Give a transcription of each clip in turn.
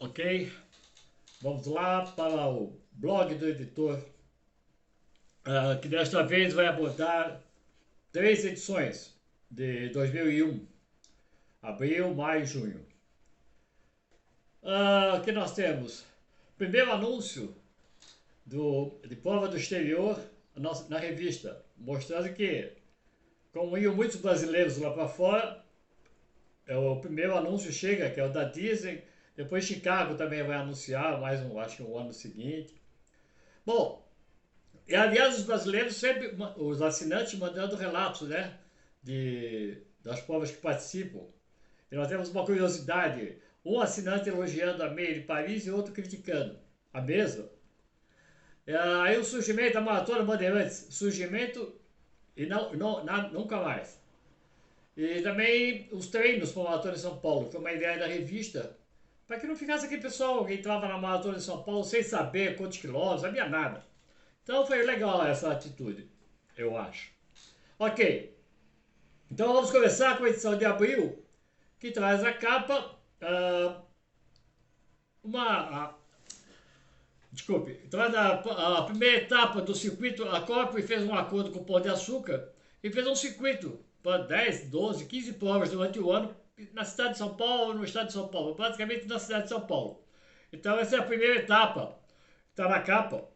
Ok? Vamos lá para o blog do editor, que desta vez vai abordar três edições de 2001, abril, maio e junho. Aqui nós temos primeiro anúncio de prova do exterior na revista, mostrando que, como iam muitos brasileiros lá para fora, o primeiro anúncio chega, que é o da Disney. Depois Chicago também vai anunciar, mais um, acho que um ano seguinte. Bom, e aliás, os brasileiros sempre, os assinantes mandando relatos, né? Das provas que participam. E nós temos uma curiosidade: um assinante elogiando a Meire de Paris e outro criticando a mesma. Aí o surgimento da Maratona Bandeirantes, surgimento e nunca mais. E também os treinos para a Maratona de São Paulo, foi uma ideia da revista, para que não ficasse aquele pessoal que entrava na Maratona de São Paulo sem saber quantos quilômetros, sabia nada. Então foi legal essa atitude, eu acho. Ok, então vamos começar com a edição de abril, que traz a capa, uma, desculpe, traz a primeira etapa do circuito. A Copa fez um acordo com o Pão de Açúcar e fez um circuito para 10, 12, 15 provas durante o ano na cidade de São Paulo, no estado de São Paulo, praticamente na cidade de São Paulo. Então essa é a primeira etapa, está na capa.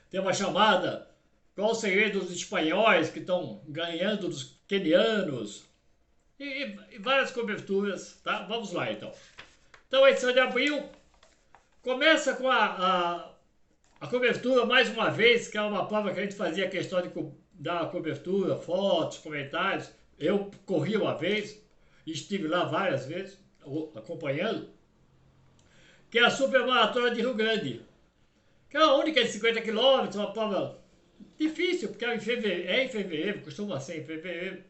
Tem uma chamada: qual o segredo dos espanhóis que estão ganhando dos quenianos? E várias coberturas, tá? Vamos lá então. Então a edição de abril começa com a cobertura, mais uma vez, que é uma prova que a gente fazia questão de dar cobertura, fotos, comentários. Eu corri uma vez, estive lá várias vezes, acompanhando, que é a Super Maratona de Rio Grande, que é a única de 50 quilômetros, uma prova difícil, porque é em fevereiro, costuma ser em fevereiro,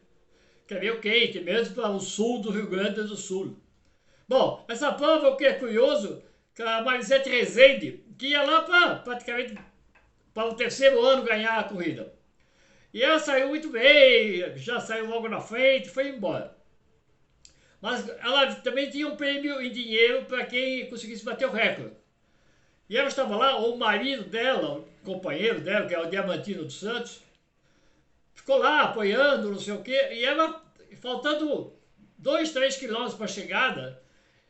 que é meio quente, mesmo para o sul do Rio Grande do Sul. Bom, essa prova, o que é curioso, que a Marisete Rezende, que ia lá para praticamente para o terceiro ano ganhar a corrida. E ela saiu muito bem, já saiu logo na frente, foi embora. Mas ela também tinha um prêmio em dinheiro para quem conseguisse bater o recorde. E ela estava lá, o marido dela, o companheiro dela, que é o Diamantino dos Santos, ficou lá apoiando, não sei o quê, e ela, faltando 2, 3 quilômetros para a chegada,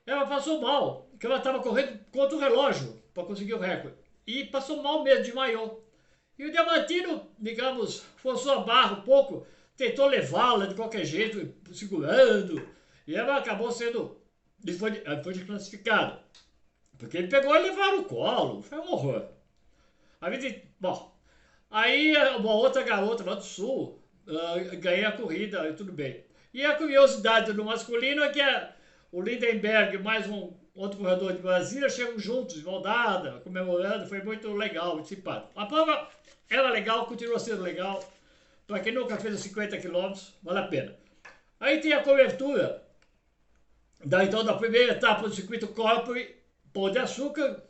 ela passou mal, porque ela estava correndo contra o relógio para conseguir o recorde. E passou mal mesmo, desmaiou. E o Diamantino, digamos, forçou a barra um pouco, tentou levá-la de qualquer jeito, segurando, e ela acabou sendo. Foi desclassificada. Porque ele pegou e levaram no colo, foi um horror. Bom, aí uma outra garota lá do sul ganhei a corrida e tudo bem. E a curiosidade do masculino é que o Lindenberg mais um outro corredor de Brasília chegam juntos, de mão dada, comemorando. Foi muito legal, muito simpático. A prova era legal, continua sendo legal. Para quem nunca fez os 50 quilômetros, vale a pena. Aí tem a cobertura então, da primeira etapa do circuito Corpore, Pão de Açúcar,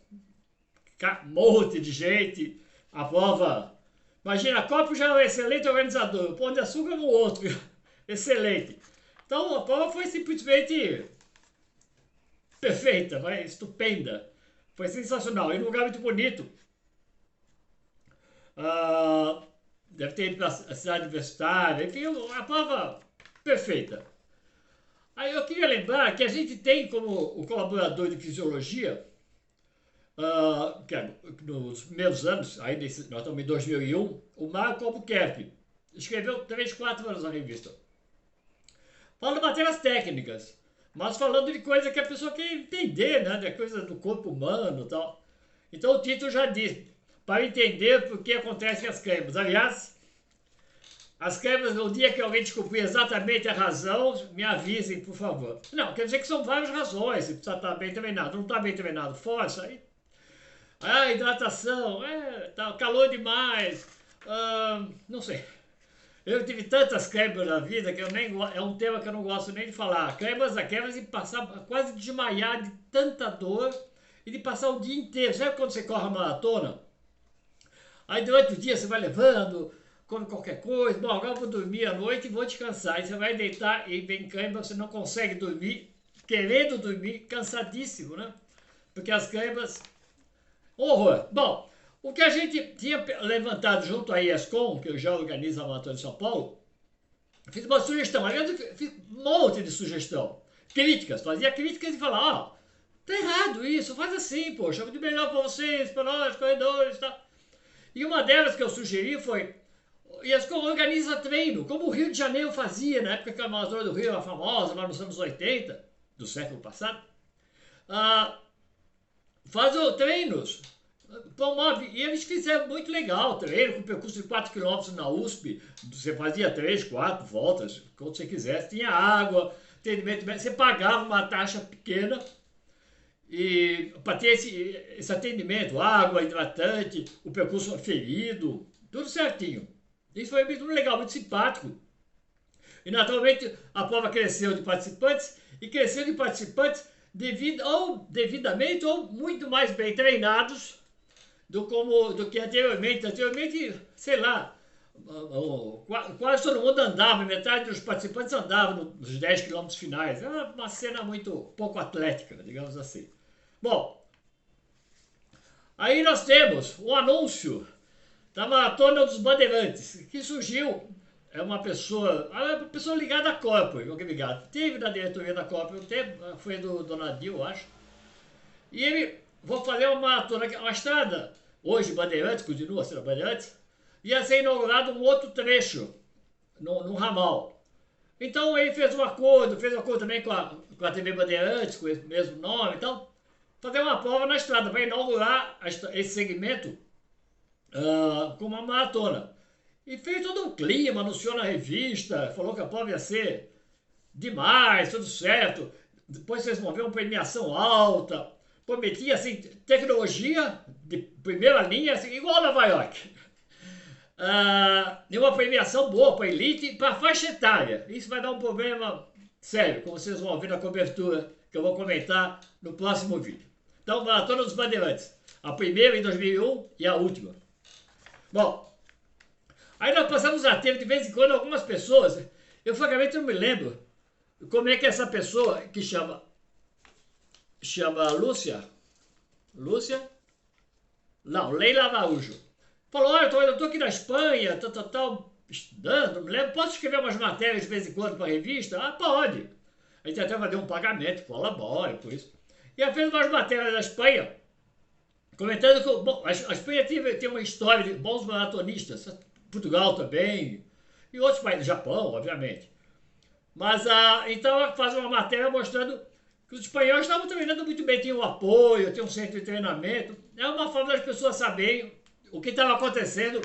um monte de gente. A prova, imagina, a Copa já é um excelente organizador, o Pão de Açúcar é um outro, excelente. Então a prova foi simplesmente perfeita, vai, estupenda, foi sensacional, e num lugar muito bonito. Deve ter ido para a cidade universitária, enfim, a prova perfeita. Aí eu queria lembrar que a gente tem como o colaborador de fisiologia, que é, nos meus anos, aí nós estamos em 2001, o Marco Albuquerque. Escreveu 3, 4 anos na revista. Falando de matérias técnicas, mas falando de coisa que a pessoa quer entender, né? De coisa do corpo humano e tal. Então o título já diz: para entender por que acontecem as queimas. Aliás, as queimas, no dia que alguém descobrir exatamente a razão, me avisem, por favor. Não, quer dizer que são várias razões. Se precisa estar bem treinado, não está bem treinado, força aí. Hidratação, tá, calor demais, não sei. Eu tive tantas quebras na vida que eu nem é um tema que eu não gosto nem de falar. Quebras e passar quase desmaiar de tanta dor e de passar o dia inteiro. Sabe quando você corre a maratona? Aí durante o dia você vai levando, come qualquer coisa, bom, agora eu vou dormir à noite e vou descansar. Aí você vai deitar e vem cãibra, você não consegue dormir, querendo dormir, cansadíssimo, né? porque as câimbras, horror. Bom, o que a gente tinha levantado junto à ESCOM, que eu já organizo a maratona de São Paulo, fiz uma sugestão, aliás, eu fiz um monte de sugestão, críticas, fazia críticas e falava, ó, tá errado isso, faz assim, poxa, é muito melhor para vocês, para nós, corredores e tal. E uma delas que eu sugeri foi, e as organiza treino, como o Rio de Janeiro fazia, na época que a Maratona do Rio era famosa, lá nos anos 80, do século passado, faz treinos, promove, e eles fizeram muito legal, treino com percurso de 4 km na USP, você fazia 3, 4 voltas, quando você quisesse, tinha água, atendimento, você pagava uma taxa pequena, e para ter esse atendimento, água, hidratante, o percurso ferido, tudo certinho. Isso foi muito legal, muito simpático. E naturalmente a prova cresceu de participantes e cresceu de participantes devidamente ou muito mais bem treinados do que anteriormente. Anteriormente, sei lá, quase todo mundo andava, metade dos participantes andavam nos 10 quilômetros finais. Era uma cena muito pouco atlética, digamos assim. Bom, aí nós temos um anúncio da Maratona dos Bandeirantes, que surgiu, é uma pessoa ligada à Corpore, ligado. Teve na diretoria da Corpore um tempo, foi do Donadil, eu acho. E ele, vou fazer uma maratona, uma estrada, hoje Bandeirantes, continua sendo Bandeirantes, ia ser inaugurado um outro trecho, num ramal. Então ele fez um acordo também com a TV Bandeirantes, com esse mesmo nome, então, fazer uma prova na estrada, para inaugurar esse segmento com uma maratona. E fez todo um clima, anunciou na revista, falou que a prova ia ser demais, tudo certo. Depois vocês vão ver uma premiação alta. Prometia assim, tecnologia de primeira linha, assim, igual a Nova York. E uma premiação boa para elite e para faixa etária. Isso vai dar um problema sério, como vocês vão ver na cobertura que eu vou comentar no próximo vídeo. Então, Maratona dos Bandeirantes. A primeira em 2001 e a última. Bom, aí nós passamos a ter de vez em quando algumas pessoas, eu francamente não me lembro como é que essa pessoa que chama Lúcia, não, Leila Araújo, falou, olha, eu tô aqui na Espanha, estudando, não me lembro, posso escrever umas matérias de vez em quando para a revista? Ah, pode. A gente até vai dar um pagamento, colabora por isso. E ela fez umas matérias da Espanha, comentando que bom, a Espanha tem uma história de bons maratonistas, Portugal também, e outros países, Japão, obviamente. Mas então ela faz uma matéria mostrando que os espanhóis estavam treinando muito bem, tinham apoio, tinham um centro de treinamento. É uma forma das pessoas saberem o que estava acontecendo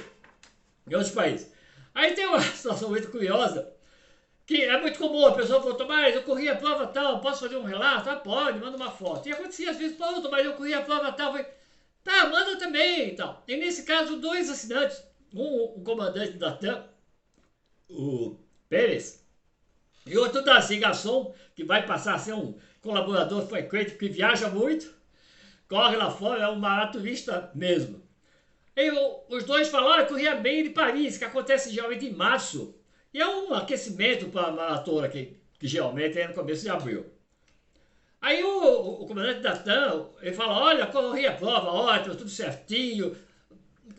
em outros países. Aí tem uma situação muito curiosa, que é muito comum, a pessoa falou, Tomás, eu corri a prova tal, posso fazer um relato? Ah, pode, manda uma foto. E acontecia às vezes, pô, Tomás, eu corri a prova tal, falei, tá, manda também e tal. E nesse caso, dois assinantes, um comandante da TAM, o Pérez, e outro da Garçom, que vai passar a ser um colaborador frequente, que viaja muito, corre lá fora, é um maratonista mesmo. E os dois falaram que corria bem de Paris, que acontece geralmente em março. E é um aquecimento para a maratona, que geralmente é no começo de abril. Aí o comandante da TAM, ele fala, olha, corri a prova, ótimo, tudo certinho.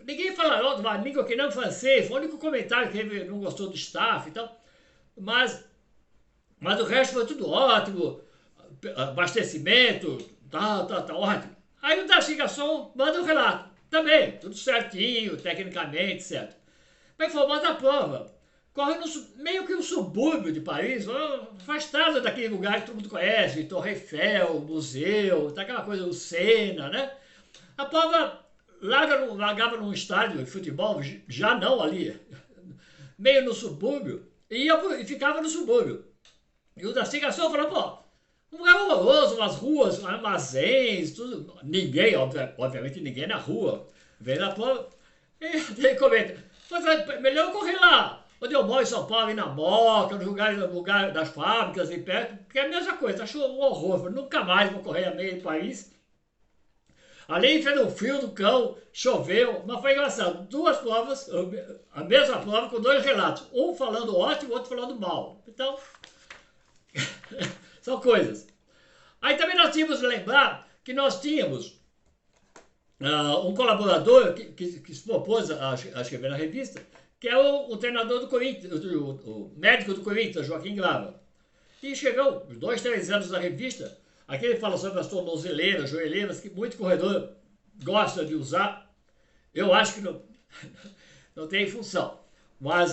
Ninguém fala uma língua que não francês, foi o único comentário que ele não gostou do staff e tal. Mas o resto foi tudo ótimo, abastecimento, tá ótimo. Aí o Darcy Garçom manda um relato, também, tudo certinho, tecnicamente, certo. Mas falou, mas a prova corre meio que um subúrbio de Paris, afastado daquele lugar que todo mundo conhece, Torre Eiffel, museu, tá aquela coisa do Sena, né? A prova largava num estádio de futebol, já não ali, meio no subúrbio, e ficava no subúrbio. E o Darcy Garçom falou, pô, um lugar horroroso, umas ruas, armazéns, tudo. Ninguém, obviamente ninguém na rua, veio na prova. E ele comenta, melhor eu correr lá, onde eu moro em São Paulo, na Moca, no lugar das fábricas, ali perto, porque é a mesma coisa, achou um horror, falei, nunca mais vou correr a meio do país. Ali fez um frio do cão, choveu, mas foi engraçado. Duas provas, a mesma prova com dois relatos. Um falando ótimo, outro falando mal. Então, são coisas. Aí também nós tínhamos de lembrar que nós tínhamos um colaborador que se propôs a escrever na revista, que é o treinador do Corinthians, o médico do Corinthians, Joaquim Grava. E escreveu 2, 3 anos na revista. Aqui ele fala sobre as tornozeleiras, joelheiras, que muito corredor gosta de usar. Eu acho que não tem função. Mas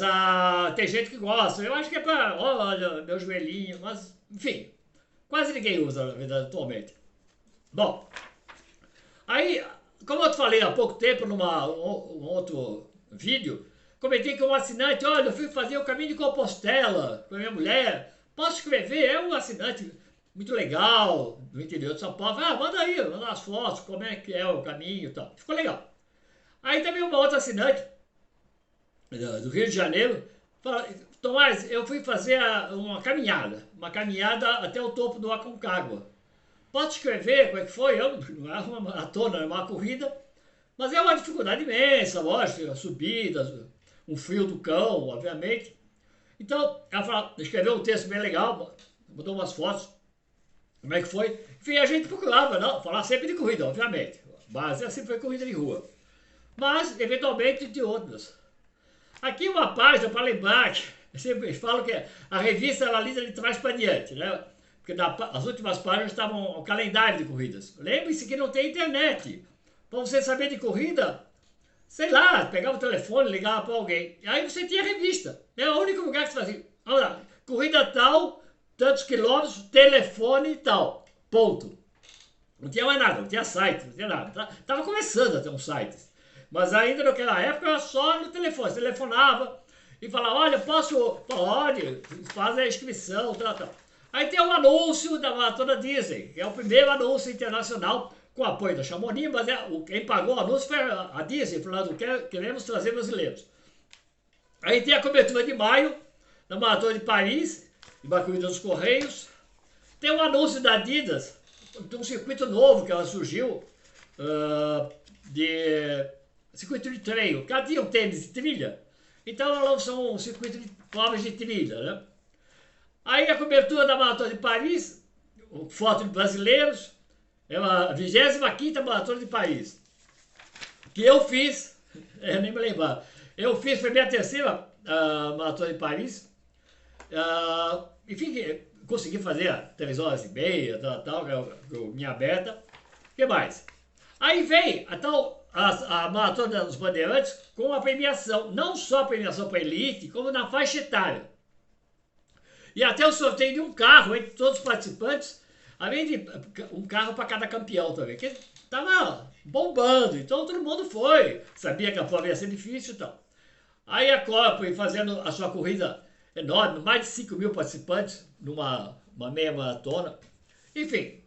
tem gente que gosta. Eu acho que é para, olha, meu joelhinho. Mas, enfim, quase ninguém usa, na verdade, atualmente. Bom, aí, como eu te falei há pouco tempo, num outro vídeo, comentei que um assinante, olha, eu fui fazer o caminho de Compostela com a minha mulher. Posso escrever? É um assinante muito legal, do interior de São Paulo. Manda aí, manda as fotos, como é que é o caminho e tal. Ficou legal. Aí também uma outra assinante, do Rio de Janeiro, fala, Tomás, eu fui fazer uma caminhada até o topo do Aconcagua. Posso escrever como é que foi? Não é uma maratona, é uma corrida, mas é uma dificuldade imensa, lógico, subidas, um frio do cão, obviamente. Então, ela escreveu um texto bem legal, botou umas fotos, como é que foi. Enfim, a gente procurava, não, falar sempre de corrida, obviamente. Mas sempre foi corrida de rua. Mas, eventualmente, de outras. Aqui uma página para lembrar, que eu sempre falo que a revista ela lida de trás para diante, né? Porque as últimas páginas estavam o calendário de corridas. Lembre-se que não tem internet. Para você saber de corrida, sei lá, pegava o telefone, ligava para alguém. Aí você tinha revista. É o único lugar que você fazia. Olha lá, corrida tal, tantos quilômetros, telefone e tal. Ponto. Não tinha mais nada, não tinha site, não tinha nada. Tava começando a ter uns sites. Mas ainda naquela época era só no telefone. Você telefonava e falava, olha, posso? Pode, faz a inscrição, tal. Aí tem um anúncio da Maratona Disney, que é o primeiro anúncio internacional com apoio da Chamonix, mas quem pagou o anúncio foi a Disney, falando, queremos trazer brasileiros. Aí tem a cobertura de maio, da Maratona de Paris, de uma corrida dos Correios. Tem um anúncio da Adidas, de um circuito novo que ela surgiu, de circuito de treino. Porque ela tinha um tênis de trilha, então ela lançou um circuito de provas de trilha, né? Aí a cobertura da Maratona de Paris, foto de brasileiros, é a 25ª Maratona de Paris, que eu fiz, nem me lembro, eu fiz, foi minha terceira Maratona de Paris, enfim, consegui fazer 3 horas e meia, tal, minha meta. O que mais? Aí vem a Maratona dos Bandeirantes com a premiação, não só a premiação para elite, como na faixa etária. E até o sorteio de um carro entre todos os participantes, além de um carro para cada campeão também, que estava bombando, então todo mundo foi, sabia que a prova ia ser difícil e tal. Aí a Corp fazendo a sua corrida enorme, mais de 5.000 participantes numa meia maratona. Enfim,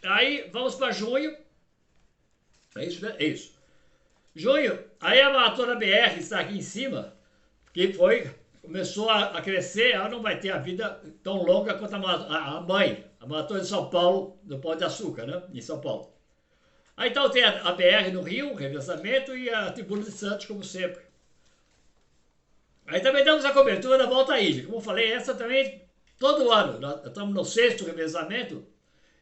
aí vamos para junho. É isso, né? É isso. Junho, aí a Maratona BR está aqui em cima, que começou a crescer, ela não vai ter a vida tão longa quanto a mãe, a Maratona de São Paulo, do Pão de Açúcar, né? Em São Paulo. Aí então tem a BR no Rio, revezamento, e a Tribuna de Santos, como sempre. Aí também damos a cobertura da Volta à Ilha. Como eu falei, essa também, todo ano, nós estamos no 6º revezamento,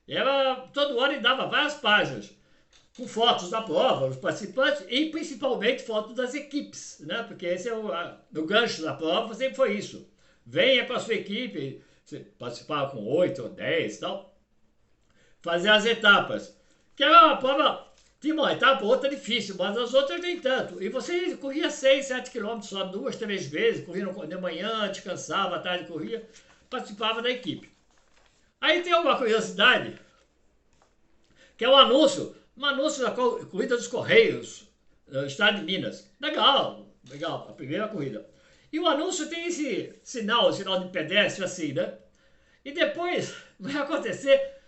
ela todo ano dava várias páginas, com fotos da prova, dos participantes e principalmente fotos das equipes, né? Porque esse é o gancho da prova, sempre foi isso. Venha com a sua equipe, você participava com 8 ou 10 e tal, fazer as etapas. Que era uma prova, tinha uma etapa, outra difícil, mas as outras nem tanto. E você corria 6, 7 quilômetros só 2, 3 vezes, corria de manhã, descansava, à tarde corria, participava da equipe. Aí tem uma curiosidade, que é um anúncio da corrida dos Correios, do estado de Minas. Legal, a primeira corrida. E o anúncio tem esse sinal de pedestre assim, né? E depois vai acontecer,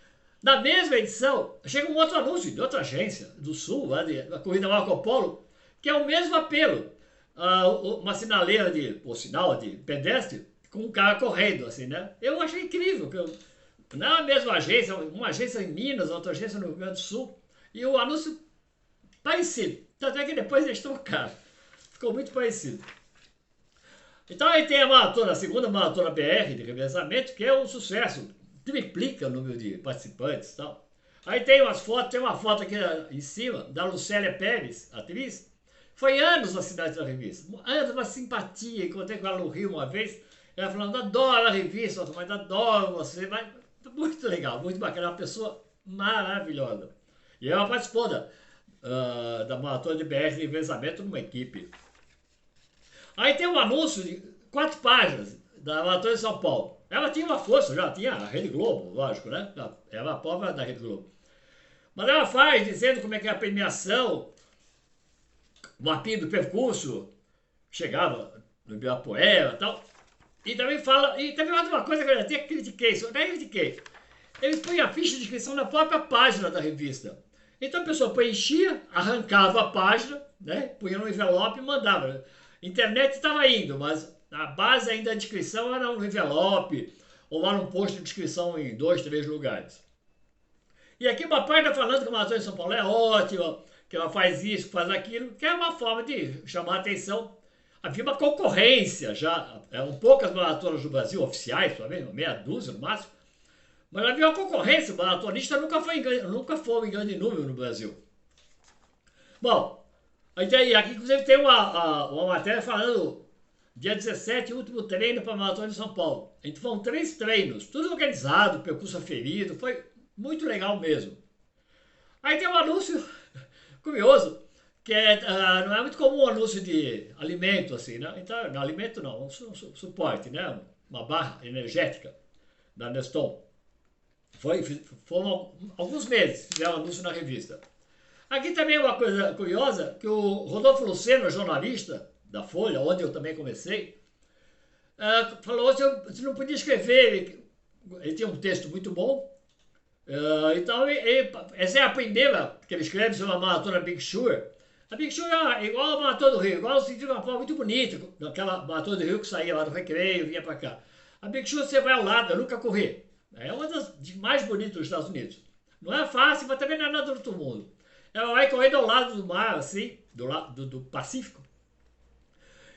na mesma edição, chega um outro anúncio de outra agência, do Sul, lá da corrida Marco Polo, que é o mesmo apelo. Uma sinaleira sinal de pedestre, com um cara correndo, assim, né? Eu achei incrível, que na mesma agência, uma agência em Minas, outra agência no Rio Grande do Sul, e o anúncio parecido. Tanto é que depois eles trocaram. Ficou muito parecido. Então aí tem a segunda maratona BR de revezamento, que é um sucesso. Triplica o número de participantes e tal. Aí tem umas fotos, tem uma foto aqui em cima da Lucélia Pérez, atriz. Foi anos na cidade da revista, anos, uma simpatia. Encontrei com ela no Rio uma vez, ela falando, adoro a revista, mas adoro você, mas muito legal, muito bacana, uma pessoa maravilhosa. E ela participou da Maratona de BR de Revezamento numa equipe. Aí tem um anúncio de 4 páginas da Maratona de São Paulo. Ela tinha uma força, já tinha a Rede Globo, lógico, né? Ela é a prova da Rede Globo. Mas ela faz dizendo como é que é a premiação, o mapinha do percurso, chegava no Ibirapuera e tal. E também fala, e também mais uma coisa que eu até critiquei, ele põe a ficha de inscrição na própria página da revista. Então a pessoa preenchia, arrancava a página, né, punha no envelope e mandava. Internet estava indo, mas a base ainda da inscrição era no envelope, ou lá num posto de inscrição em 2, 3 lugares. E aqui uma página falando que a Maratona de São Paulo é ótima, que ela faz isso, faz aquilo, que é uma forma de chamar a atenção. Havia uma concorrência já, eram poucas maratonas do Brasil oficiais, meia dúzia no máximo, mas havia uma concorrência, o maratonista nunca foi em grande número no Brasil. Bom, aqui inclusive tem uma matéria falando, dia 17, último treino para a Maratona de São Paulo. Então foram 3 treinos, tudo organizado, percurso aferido, foi muito legal mesmo. Aí tem um anúncio curioso, que não é muito comum um anúncio de alimento, assim, né? Então, não, alimento não, um suporte, né? Uma barra energética da Neston. Foram alguns meses que fizeram anúncio na revista. Aqui também uma coisa curiosa, que o Rodolfo Luceno, jornalista da Folha, onde eu também comecei, falou que você não podia escrever, ele tinha um texto muito bom, então essa é a primeira que ele escreve sobre a Maratona Big Sur. A Big Sur é igual a Maratona do Rio, igual eu senti uma forma muito bonita, aquela Maratona do Rio que saía lá do Recreio, vinha para cá. A Big Sur você vai ao lado, eu nunca corri. É uma das mais bonitas dos Estados Unidos. Não é fácil, mas também não é nada do outro mundo. Ela vai correndo ao lado do mar, assim, do Pacífico.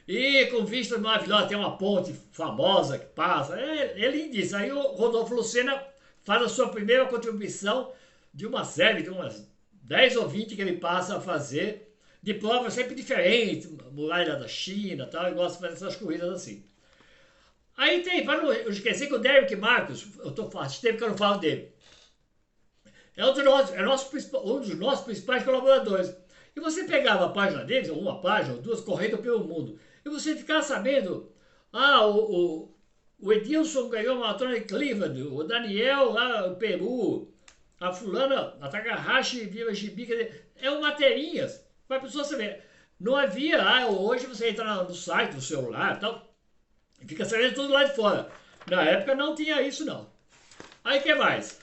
E com vista maravilhosa, tem uma ponte famosa que passa. É lindíssimo. Aí o Rodolfo Lucena faz a sua primeira contribuição de uma série, de umas 10 ou 20 que ele passa a fazer, de provas sempre diferentes, muralha da China e tal, e gosta de fazer essas corridas assim. Aí tem, para não esquecer que o Derek Marcos, faz tempo que eu não falo dele, é um dos nossos principais colaboradores. E você pegava a página deles, ou uma página, ou duas, correndo pelo mundo, e você ficava sabendo, o Edilson ganhou uma maratona de Cleveland, o Daniel lá no Peru, a fulana, a Takahashi Viva Gibi, é materinhas, para a pessoa saber. Não havia, hoje você entra no site, no celular e tal, e fica sabendo tudo lá de fora. Na época não tinha isso não. Aí o que mais?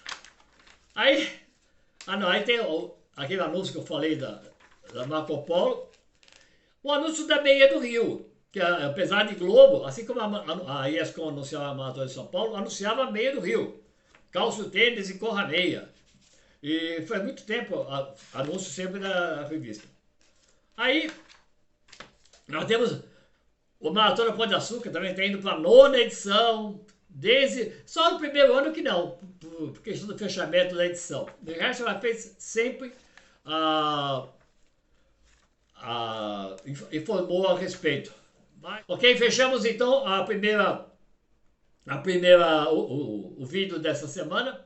Aí tem aquele anúncio que eu falei da Marco Polo, o anúncio da Meia do Rio, que apesar de Globo, assim como a ESCOM anunciava a Maratona de São Paulo, anunciava a Meia do Rio, calço tênis e corra meia. E foi muito tempo anúncio sempre da revista. Aí nós temos o Maratona Pão de Açúcar, também está indo para a 9ª edição, só no primeiro ano que não, por questão do fechamento da edição. O resto ela fez sempre informou a respeito. Ok, fechamos então o vídeo dessa semana,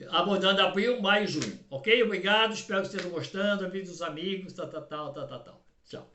abordando abril, maio e junho. Ok? Obrigado, espero que estejam gostando, vídeos dos amigos, tal. Tchau.